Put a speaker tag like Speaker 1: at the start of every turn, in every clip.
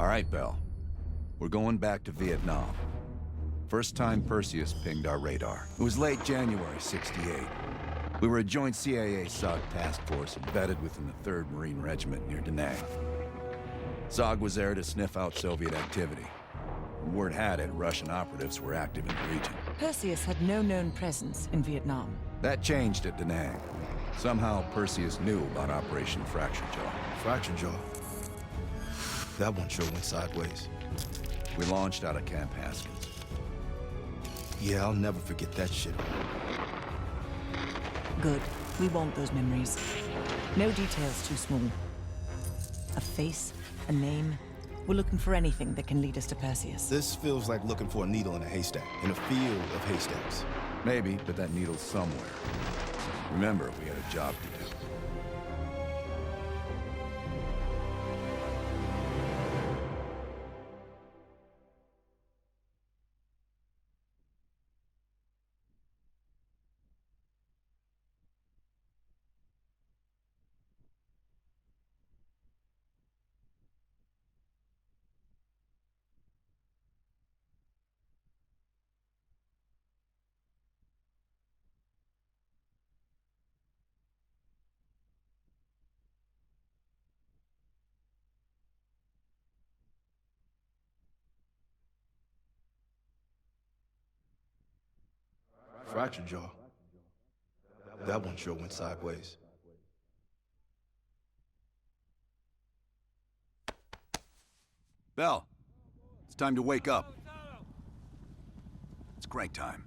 Speaker 1: All right, Bell. We're going back to Vietnam. First time Perseus pinged our radar. It was late January '68. We were a joint CIA SOG task force embedded within the 3rd Marine Regiment near Da Nang. SOG was there to sniff out Soviet activity. Word had it Russian operatives were active in the region.
Speaker 2: Perseus had no known presence in Vietnam.
Speaker 1: That changed at Da Nang. Somehow Perseus knew about Operation Fracture Jaw.
Speaker 3: Fracture Jaw? That one sure went sideways.
Speaker 1: We launched out of Camp Haskins.
Speaker 3: Yeah, I'll never forget that shit.
Speaker 2: Good. We want those memories. No details too small. A face, a name. We're looking for anything that can lead us to Perseus.
Speaker 3: This feels like looking for a needle in a haystack, in a field of haystacks.
Speaker 1: Maybe, but that needle's somewhere. Remember, we had a job to do.
Speaker 3: Fracture Jaw. That one sure went sideways.
Speaker 1: Bell, it's time to wake up. It's crank time.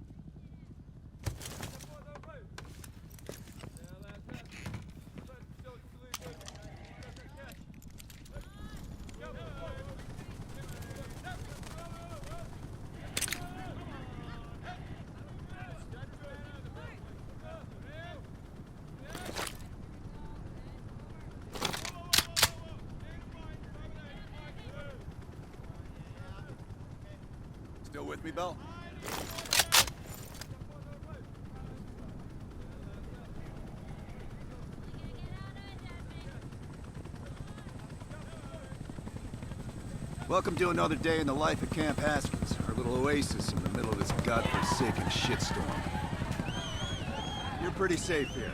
Speaker 1: Still with me, Bell? Welcome to another day in the life of Camp Haskins, our little oasis in the middle of this godforsaken shitstorm. You're pretty safe here.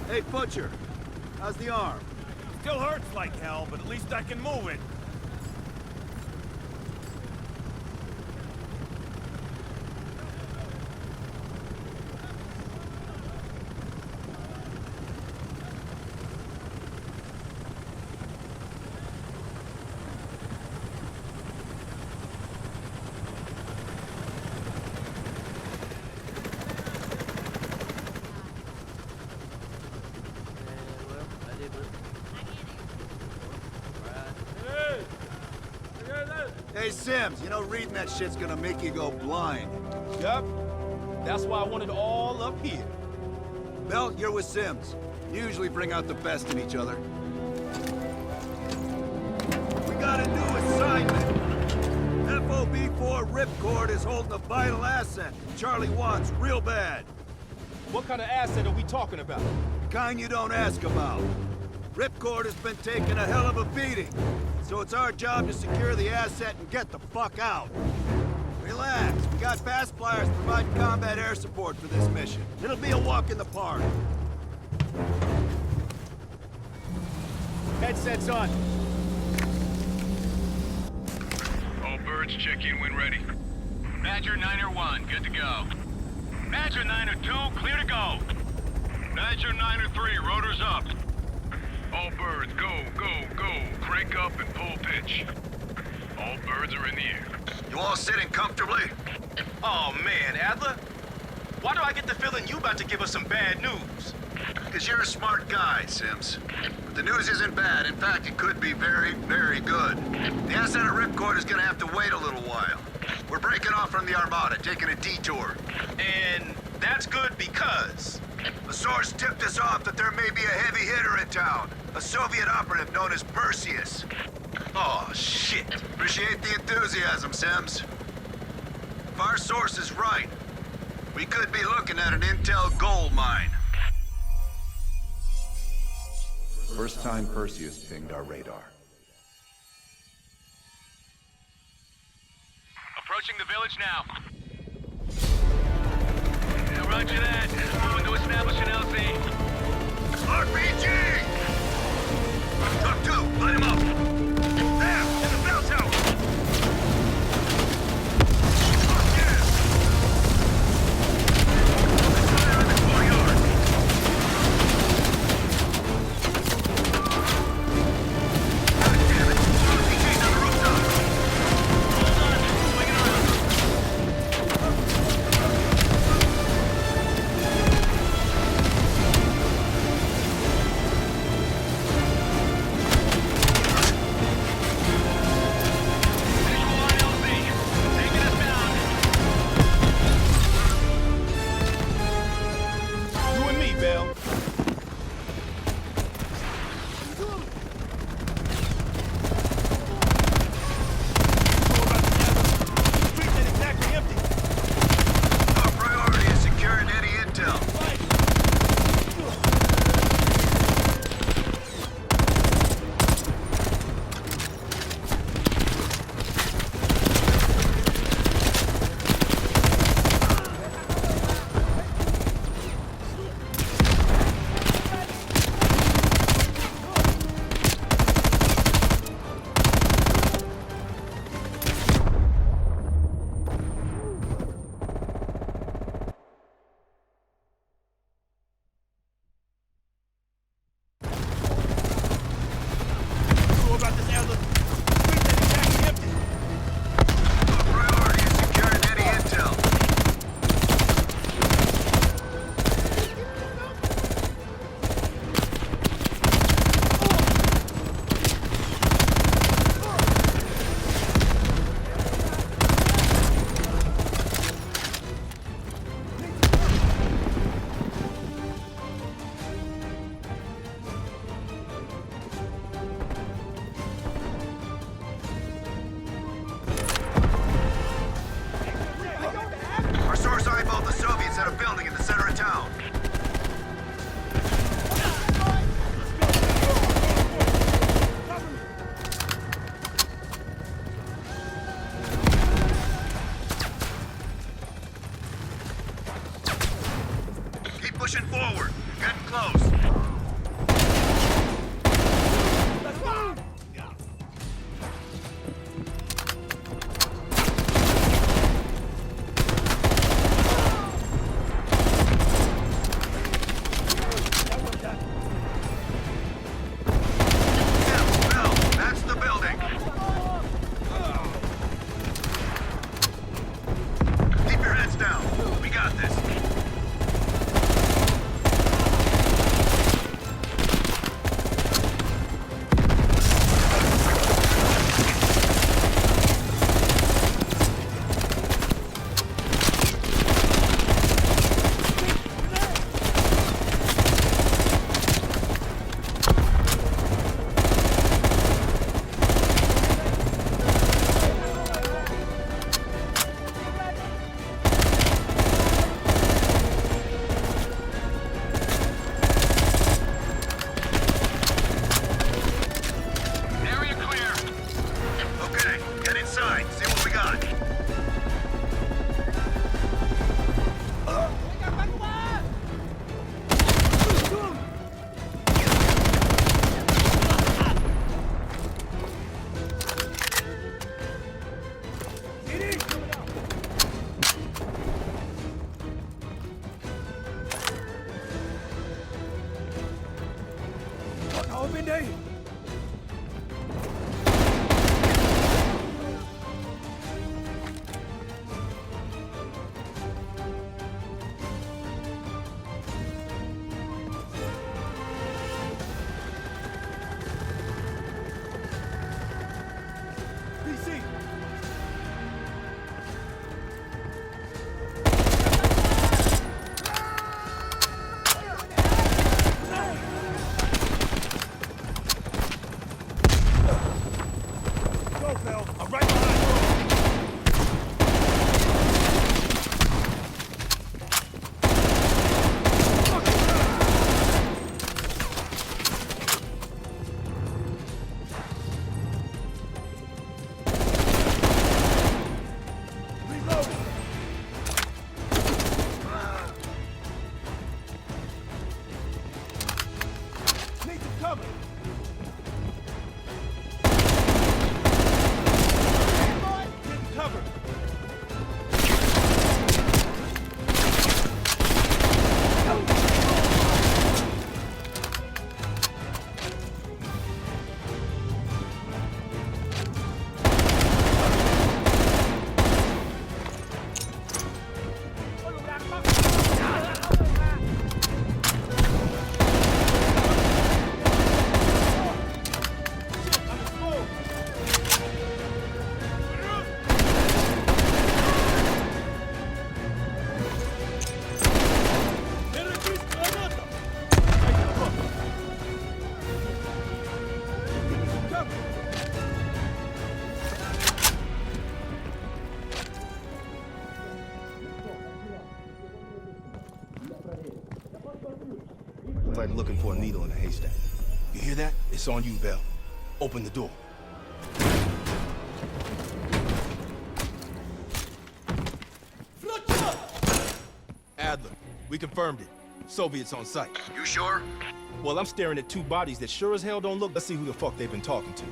Speaker 1: Hey, Butcher. How's the arm?
Speaker 4: Still hurts like hell, but at least I can move it.
Speaker 1: Hey, Sims, you know reading that shit's gonna make you go blind.
Speaker 4: Yup. That's why I want it all up here.
Speaker 1: Bell, you're with Sims. You usually bring out the best in each other. We got a new assignment. FOB-4 Ripcord is holding a vital asset Charlie wants real bad.
Speaker 4: What kind of asset are we talking about?
Speaker 1: The kind you don't ask about. Ripcord has been taking a hell of a beating, so it's our job to secure the asset and get the fuck out. Relax, we got fast flyers providing combat air support for this mission. It'll be a walk in the park.
Speaker 4: Headsets on.
Speaker 5: All birds, check in when ready. Badger 9-1, good to go. Badger 9-2, clear to go. Badger 9-3, rotors up. All birds, go, go, go. Crank up and pull pitch. All birds are in the air.
Speaker 1: You all sitting comfortably?
Speaker 6: Oh man, Adler? Why do I get the feeling you about to give us some bad news?
Speaker 1: Because you're a smart guy, Sims. But the news isn't bad. In fact, it could be very, very good. The asset at Ripcord is gonna have to wait a little while. We're breaking off from the Armada, taking a detour.
Speaker 6: And that's good because...
Speaker 1: A source tipped us off that there may be a heavy hitter in town. A Soviet operative known as Perseus.
Speaker 6: Oh, shit.
Speaker 1: Appreciate the enthusiasm, Sims. If our source is right, we could be looking at an intel gold mine. First time Perseus pinged our radar.
Speaker 5: Approaching the village now. Yeah, roger that. Moving to establish an LZ. RPG! Truck 2, light him up. There, in the bell tower. Fuck yeah! Fire in the courtyard. God damn it! RPG's on the rooftop. Hold on, swing it around. Visual on LZ, taking us down.
Speaker 4: You and me, Bell. Streets ain't exactly empty.
Speaker 5: Our priority is securing any intel.
Speaker 4: So about this, Adler. Streets ain't exactly empty.
Speaker 5: Our priority is securing any intel. Our source eyeballed the Soviets at a building in the center of town. Keep pushing forward. Getting close. Bell, that's the building. Keep your heads down. We got this. Area clear. Okay, get inside. See what we got.
Speaker 4: Open day. PC.
Speaker 3: like looking for a needle in a haystack. You hear that? It's on you, Bell. Open the door.
Speaker 4: Adler, we confirmed it. Soviets on site.
Speaker 5: You sure?
Speaker 4: Well, I'm staring at two bodies that sure as hell don't look. Let's see who the fuck they've been talking to.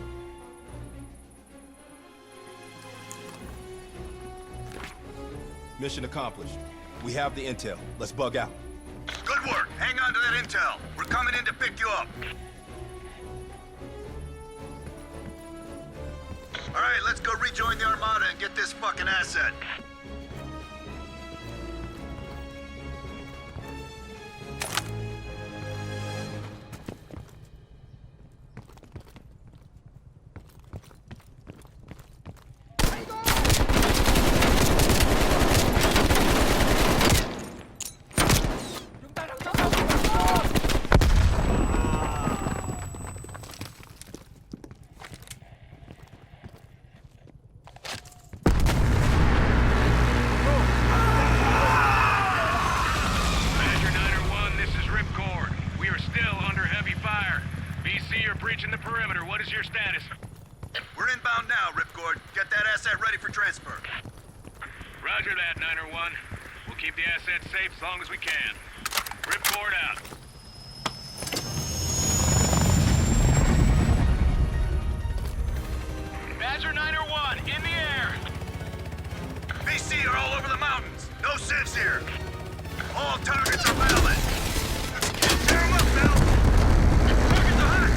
Speaker 4: Mission accomplished. We have the intel. Let's bug out.
Speaker 5: Good work. Hang on to that intel. We're coming in to pick you up. All right, let's go rejoin the Armada and get this fucking asset. Breaching the perimeter. What is your status? We're inbound now, Ripcord. Get that asset ready for transfer. Roger that, 901. We'll keep the asset safe as long as we can. Ripcord out. Badger 901, in the air. BC are all over the mountains. No sieves here. All targets are valid. Tear them up, Bill. Targets are hot.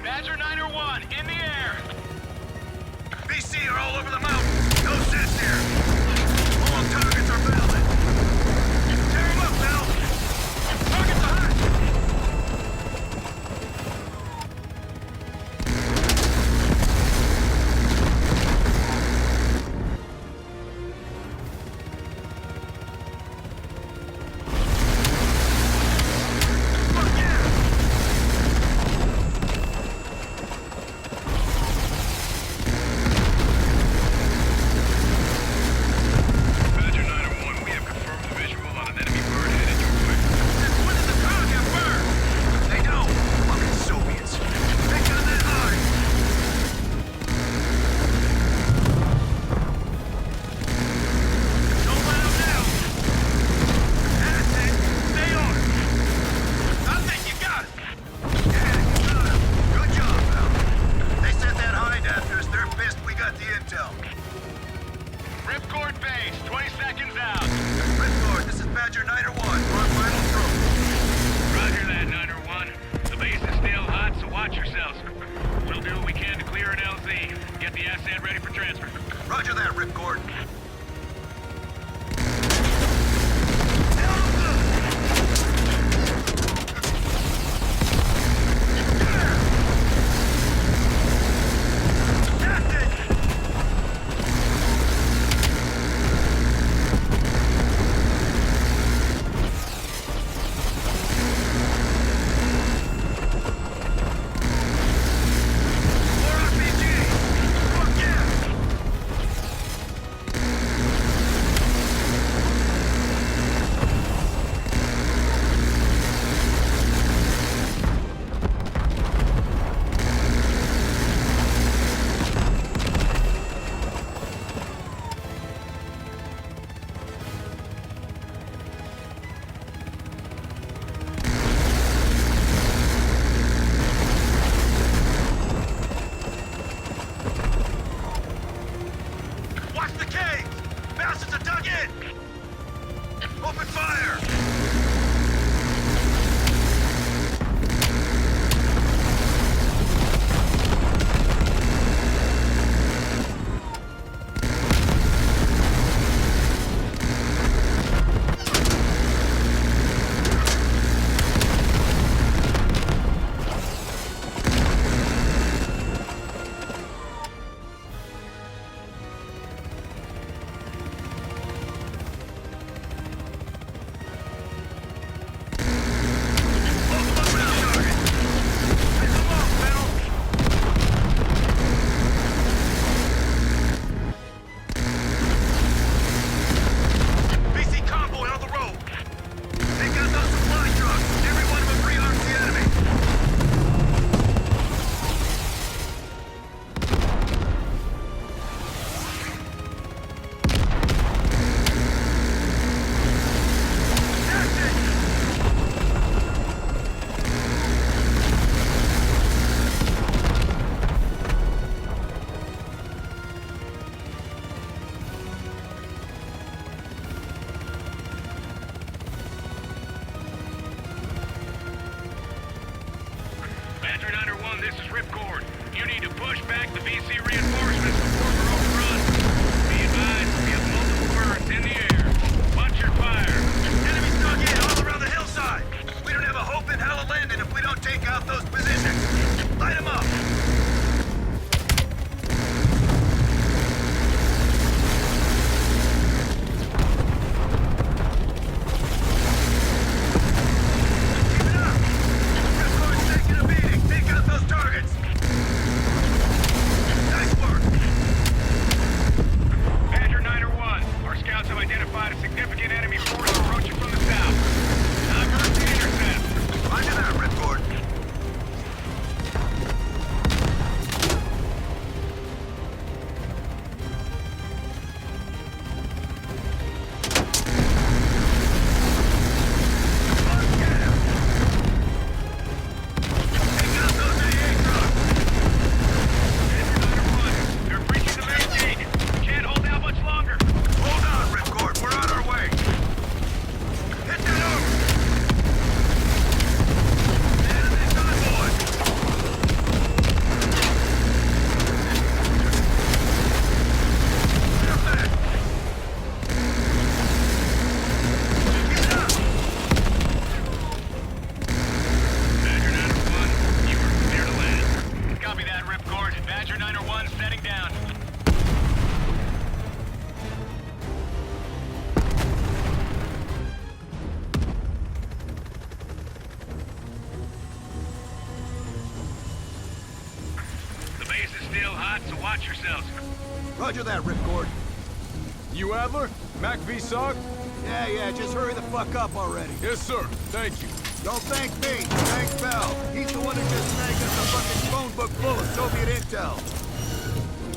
Speaker 5: Badger 901, in the air! BC are all over the mountains. No sense here. All targets are valid. Tear them up, Bill! Targets are hot! Fuck yeah! you need to push back the VC reinforcements before we're overrun. Be advised, we have multiple birds in the air. Watch your fire.
Speaker 6: Enemies dug in all around the hillside. We don't have a hope in hell of landing if we don't take out those positions. Light them up. Keep it up. Redcore's taking a beating. Take out those targets. Nice work.
Speaker 5: Badger 901, our scouts have identified a significant enemy force approaching from the south. Diverse to intercept.
Speaker 6: Roger that, Redcore.
Speaker 5: They're breaching the main gate. Can't hold out much longer.
Speaker 6: Hold on, Ripcord. We're on our way. Hit that over. Enemy's on board. Perfect. Keep it up.
Speaker 5: Badger 901, you are clear to land. Copy that, Ripcord. Badger 901 setting down. The base is still hot, so watch yourselves.
Speaker 3: Roger that, Ripcord.
Speaker 4: You Adler? Mac V SOG?
Speaker 3: Yeah, just hurry the fuck up already.
Speaker 4: Yes, sir. Thank you.
Speaker 3: Don't thank me. Thank Bell. He's the one who just snagged us a fucking phone book full of Soviet intel.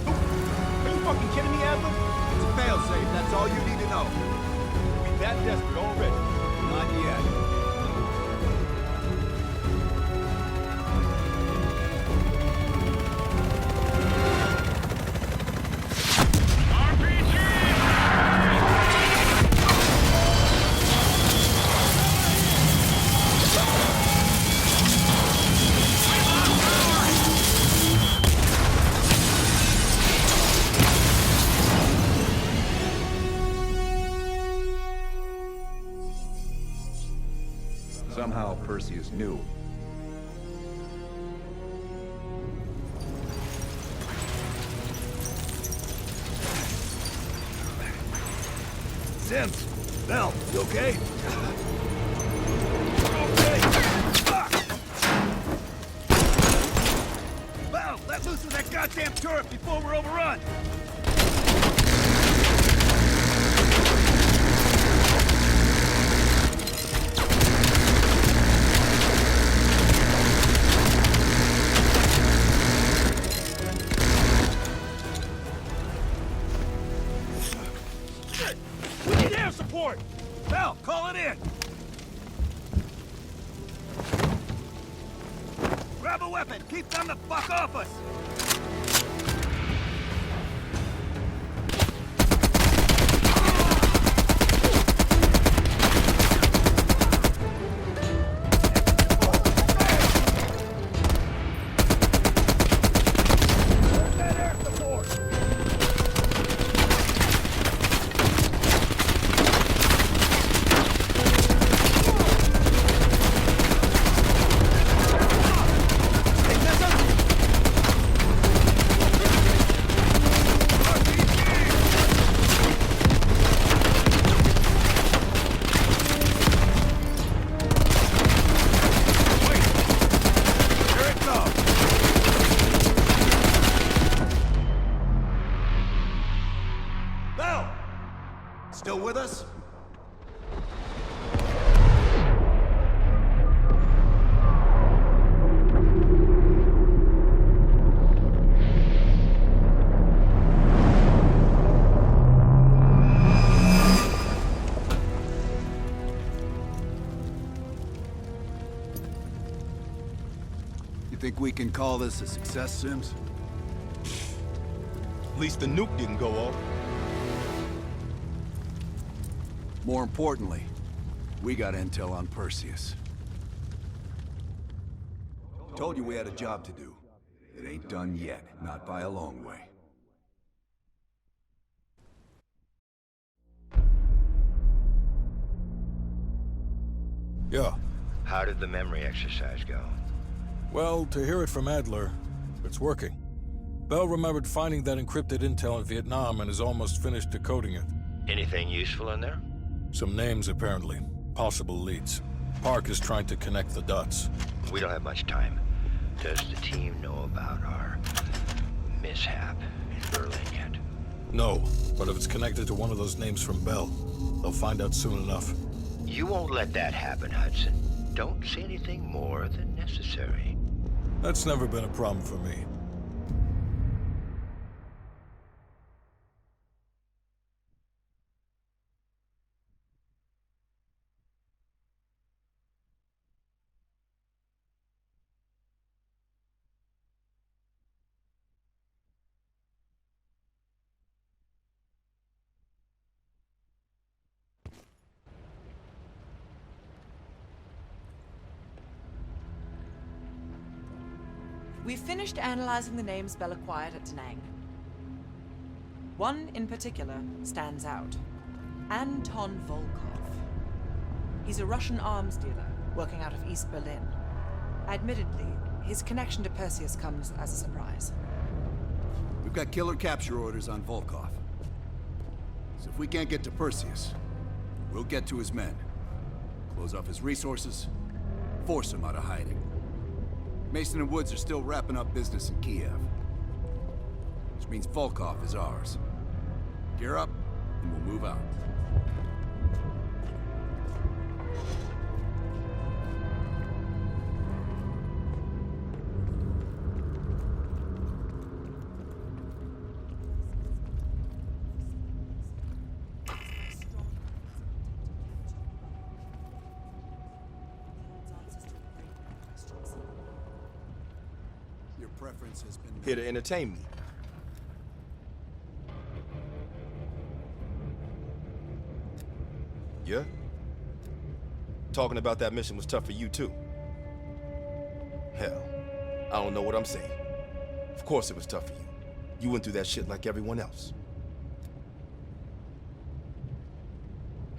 Speaker 4: Are you fucking kidding me, Adler?
Speaker 3: It's a failsafe. That's all you need to know.
Speaker 4: We that desperate already.
Speaker 3: Not yet.
Speaker 1: Somehow Perseus knew.
Speaker 3: Sims! Bell, you okay? Bell, let loose of that goddamn turret before we're overrun! We need air support! Bell, call it in! Grab a weapon! Keep them the fuck off us! Where's that air support? Here it comes! Bell! Still with us? You think we can call this a success, Sims?
Speaker 4: At least the nuke didn't go off.
Speaker 3: More importantly, we got intel on Perseus. Told you we had a job to do.
Speaker 1: It ain't done yet, not by a long way.
Speaker 7: Yeah.
Speaker 8: How did the memory exercise go?
Speaker 7: Well, to hear it from Adler, it's working. Bell remembered finding that encrypted intel in Vietnam and is almost finished decoding it.
Speaker 8: Anything useful in there?
Speaker 7: Some names, apparently. Possible leads. Park is trying to connect the dots.
Speaker 8: We don't have much time. Does the team know about our mishap in Berlin yet?
Speaker 7: No, but if it's connected to one of those names from Bell, they'll find out soon enough.
Speaker 8: You won't let that happen, Hudson. Don't say anything more than necessary.
Speaker 7: That's never been a problem for me.
Speaker 2: We've finished analyzing the names Bell acquired at Da Nang. One in particular stands out. Anton Volkov. He's a Russian arms dealer working out of East Berlin. Admittedly, his connection to Perseus comes as a surprise.
Speaker 3: We've got killer capture orders on Volkov. So if we can't get to Perseus, we'll get to his men. Close off his resources, force him out of hiding. Mason and Woods are still wrapping up business in Kiev. Which means Volkov is ours. Gear up, and we'll move out. Your preference has been
Speaker 4: Here to entertain me. Yeah? Talking about that mission was tough for you, too. Hell, I don't know what I'm saying. Of course it was tough for you. You went through that shit like everyone else.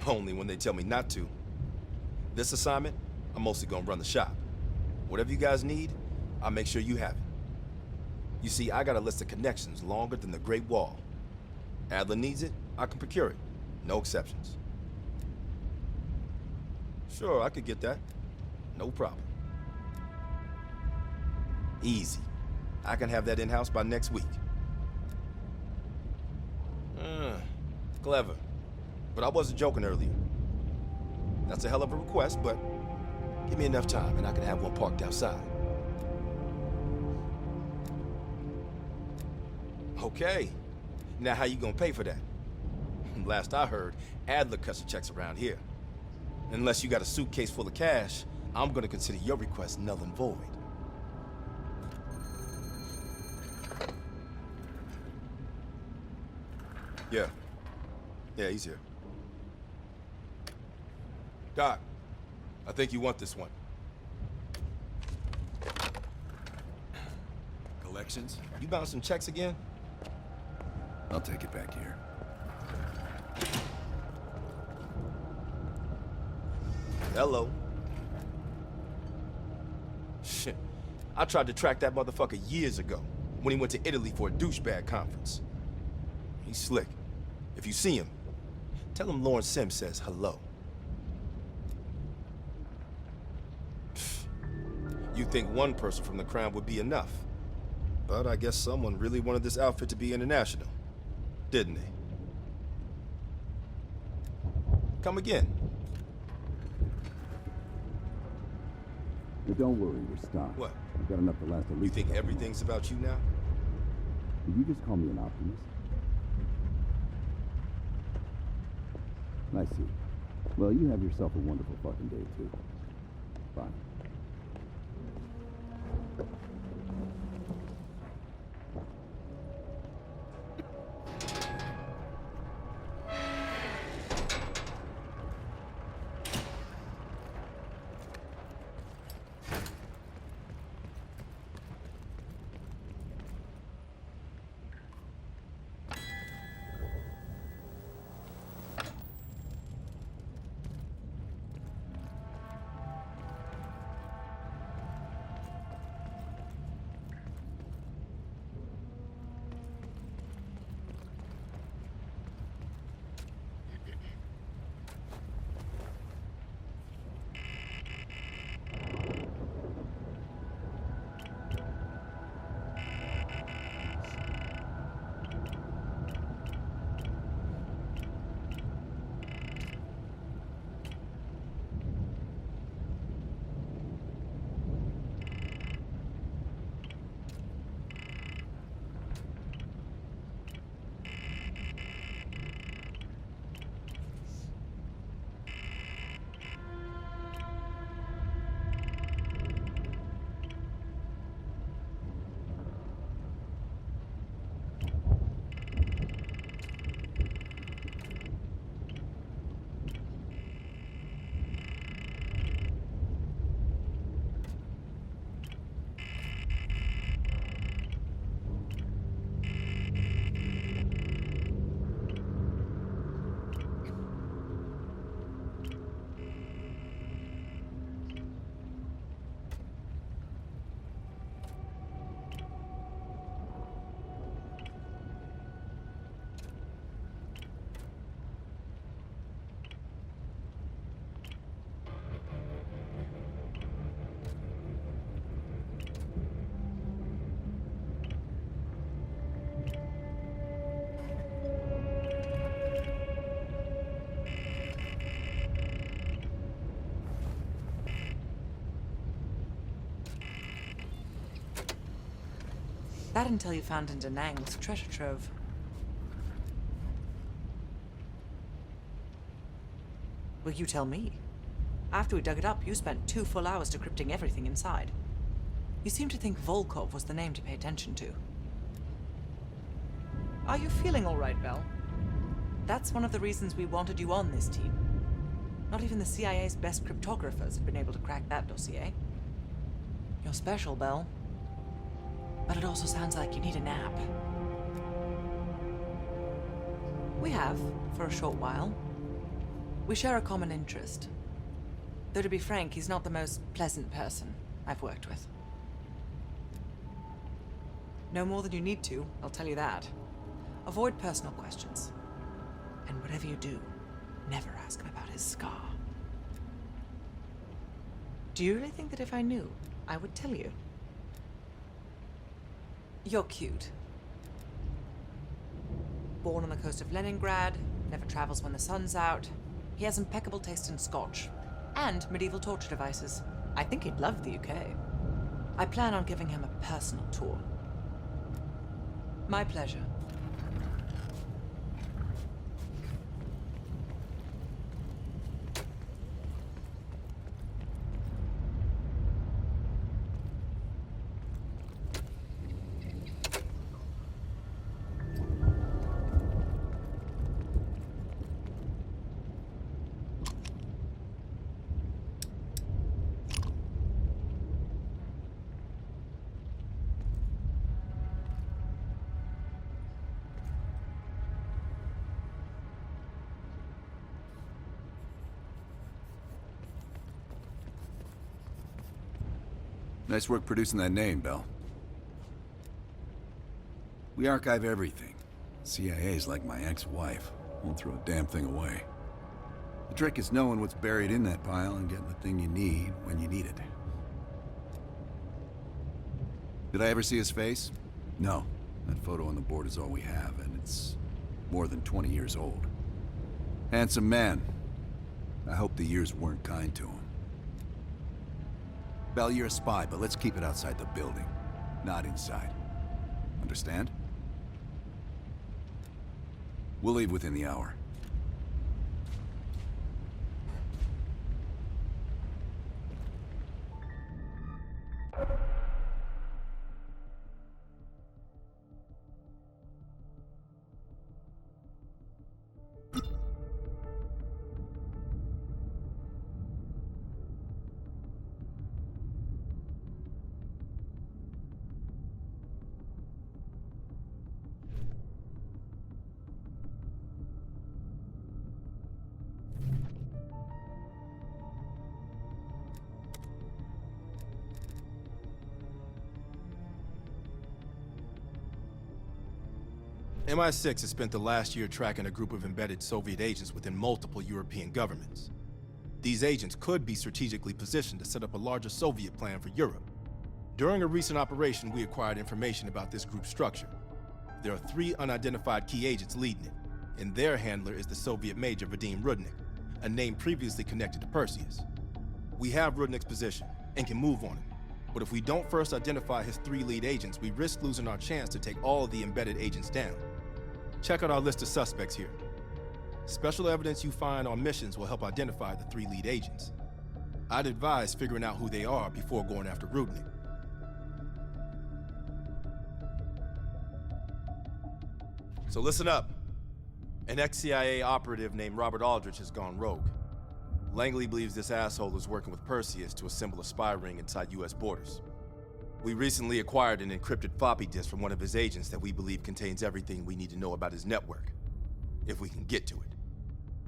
Speaker 4: Only when they tell me not to. This assignment, I'm mostly gonna run the shop. Whatever you guys need, I'll make sure you have it. You see, I got a list of connections longer than the Great Wall. Adler needs it, I can procure it. No exceptions. Sure, I could get that. No problem. Easy. I can have that in-house by next week. Clever. But I wasn't joking earlier. That's a hell of a request, but give me enough time and I can have one parked outside. Okay. Now how you gonna pay for that? Last I heard, Adler cuts the checks around here. Unless you got a suitcase full of cash, I'm gonna consider your request null and void. Yeah. Yeah, he's here. Doc, I think you want this one.
Speaker 3: collections.
Speaker 4: You bounced some checks again?
Speaker 3: I'll take it back here.
Speaker 4: Hello. Shit. I tried to track that motherfucker years ago, when he went to Italy for a douchebag conference. He's slick. If you see him, tell him Lawrence Sims says hello. You'd think one person from the Crown would be enough. But I guess someone really wanted this outfit to be international, didn't they? Come again.
Speaker 9: But don't worry, we're stocked.
Speaker 4: What?
Speaker 9: We've got enough to last at
Speaker 4: You
Speaker 9: least.
Speaker 4: think everything's about you now?
Speaker 9: Did you just call me an optimist? I see. Well, you have yourself a wonderful fucking day, too. Bye.
Speaker 2: That intel you found in Da Nang was a treasure trove. Well, you tell me. After we dug it up, you spent 2 full hours decrypting everything inside. You seem to think Volkov was the name to pay attention to. Are you feeling all right, Bell? That's one of the reasons we wanted you on this team. Not even the CIA's best cryptographers have been able to crack that dossier. You're special, Bell. But it also sounds like you need a nap. We have, for a short while. We share a common interest. Though to be frank, he's not the most pleasant person I've worked with. No more than you need to, I'll tell you that. Avoid personal questions. And whatever you do, never ask him about his scar. Do you really think that if I knew, I would tell you? You're cute. Born on the coast of Leningrad, never travels when the sun's out. He has impeccable taste in scotch. And medieval torture devices. I think he'd love the UK. I plan on giving him a personal tour. My pleasure.
Speaker 3: Nice work producing that name, Bell. We archive everything. CIA's like my ex-wife. Won't throw a damn thing away. The trick is knowing what's buried in that pile and getting the thing you need when you need it. Did I ever see his face? No. That photo on the board is all we have, and it's more than 20 years old. Handsome man. I hope the years weren't kind to him. Bell, you're a spy, but let's keep it outside the building, not inside. Understand? We'll leave within the hour.
Speaker 4: MI6 has spent the last year tracking a group of embedded Soviet agents within multiple European governments. These agents could be strategically positioned to set up a larger Soviet plan for Europe. During a recent operation, we acquired information about this group's structure. There are 3 unidentified key agents leading it, and their handler is the Soviet Major Vadim Rudnik, a name previously connected to Perseus. We have Rudnik's position and can move on him, but if we don't first identify his 3 lead agents, we risk losing our chance to take all of the embedded agents down. Check out our list of suspects here. Special evidence you find on missions will help identify the 3 lead agents. I'd advise figuring out who they are before going after Rudnik. So listen up. An ex-CIA operative named Robert Aldrich has gone rogue. Langley believes this asshole is working with Perseus to assemble a spy ring inside US borders. We recently acquired an encrypted floppy disk from one of his agents that we believe contains everything we need to know about his network, if we can get to it.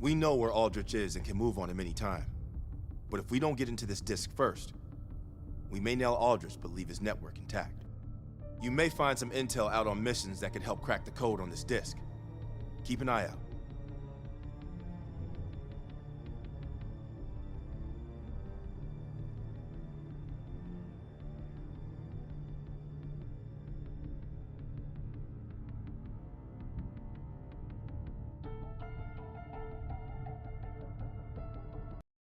Speaker 4: We know where Aldrich is and can move on him any time. But if we don't get into this disk first, we may nail Aldrich but leave his network intact. You may find some intel out on missions that could help crack the code on this disk. Keep an eye out.